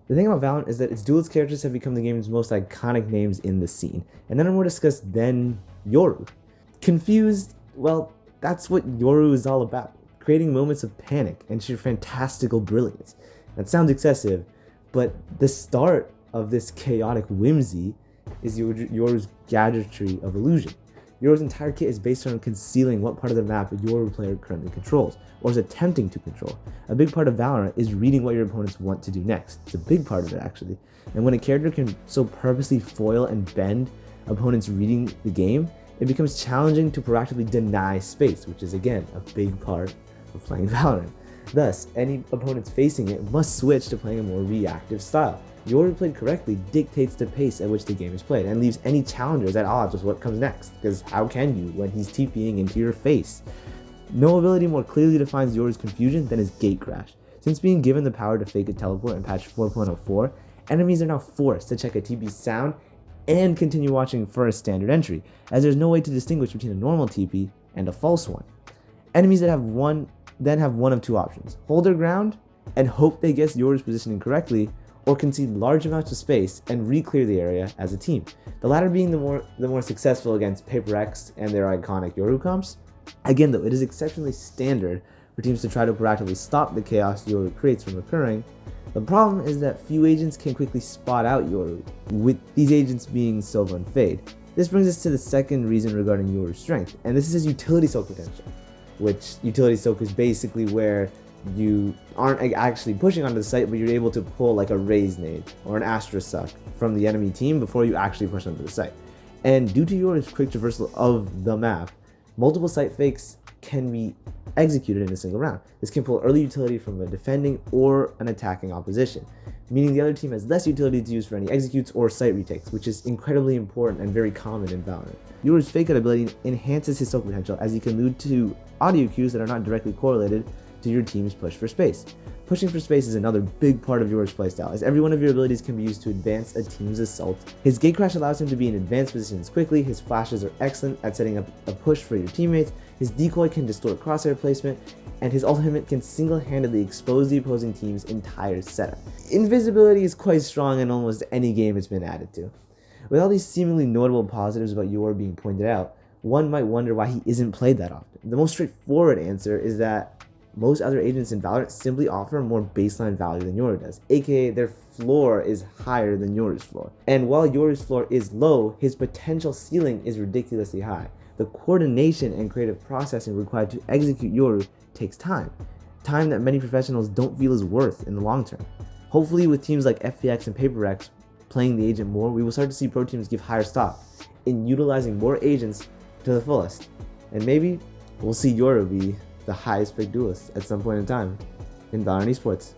The thing about Valorant is that its duelist characters have become the game's most iconic names in the scene, and none are more discussed than Yoru. Confused? Well, that's what Yoru is all about, creating moments of panic and sheer fantastical brilliance. That sounds excessive, but the start of this chaotic whimsy is Yoru's gadgetry of illusion. Yoru's entire kit is based on concealing what part of the map a Yoru player currently controls, or is attempting to control. A big part of Valorant is reading what your opponents want to do next. It's a big part of it, actually. And when a character can so purposely foil and bend opponents reading the game, it becomes challenging to proactively deny space, which is, again, a big part of playing Valorant. Thus, any opponents facing it must switch to playing a more reactive style. Yoru played correctly dictates the pace at which the game is played and leaves any challengers at odds with what comes next, because how can you when he's TPing into your face? No ability more clearly defines Yoru's confusion than his gate crash. Since being given the power to fake a teleport in patch 4.04, enemies are now forced to check a TP sound and continue watching for a standard entry, as there's no way to distinguish between a normal TP and a false one. Enemies that have one of two options: hold their ground and hope they guess Yoru's positioning correctly, or concede large amounts of space and re-clear the area as a team. The latter being the more successful against Paper X and their iconic Yoru comps. Again though, it is exceptionally standard for teams to try to proactively stop the chaos Yoru creates from occurring. The problem is that few agents can quickly spot out Yoru, with these agents being Sova and Fade. This brings us to the second reason regarding Yoru's strength, and this is his utility soak potential, which utility soak is basically where you aren't actually pushing onto the site, but you're able to pull like a raise nade or an astra suck from the enemy team before you actually push onto the site. And due to Yoru's quick traversal of the map, multiple site fakes can be executed in a single round. This can pull early utility from a defending or an attacking opposition, meaning the other team has less utility to use for any executes or site retakes, which is incredibly important and very common in Valorant. Yoru's fake out ability enhances his soak potential, as he can allude to audio cues that are not directly correlated to your team's push for space. Pushing for space is another big part of Yoru's playstyle, as every one of your abilities can be used to advance a team's assault. His gate crash allows him to be in advanced positions quickly, his flashes are excellent at setting up a push for your teammates, his decoy can distort crosshair placement, and his ultimate can single-handedly expose the opposing team's entire setup. Invisibility is quite strong in almost any game it's been added to. With all these seemingly notable positives about Yoru being pointed out, one might wonder why he isn't played that often. The most straightforward answer is that most other agents in Valorant simply offer more baseline value than Yoru does, aka their floor is higher than Yoru's floor. And while Yoru's floor is low, his potential ceiling is ridiculously high. The coordination and creative processing required to execute Yoru takes time that many professionals don't feel is worth in the long term. Hopefully with teams like FPX and Paper X playing the agent more, we will start to see pro teams give higher stock in utilizing more agents to the fullest. And maybe we'll see Yoru be the highest picked duelist at some point in time in Valorant esports.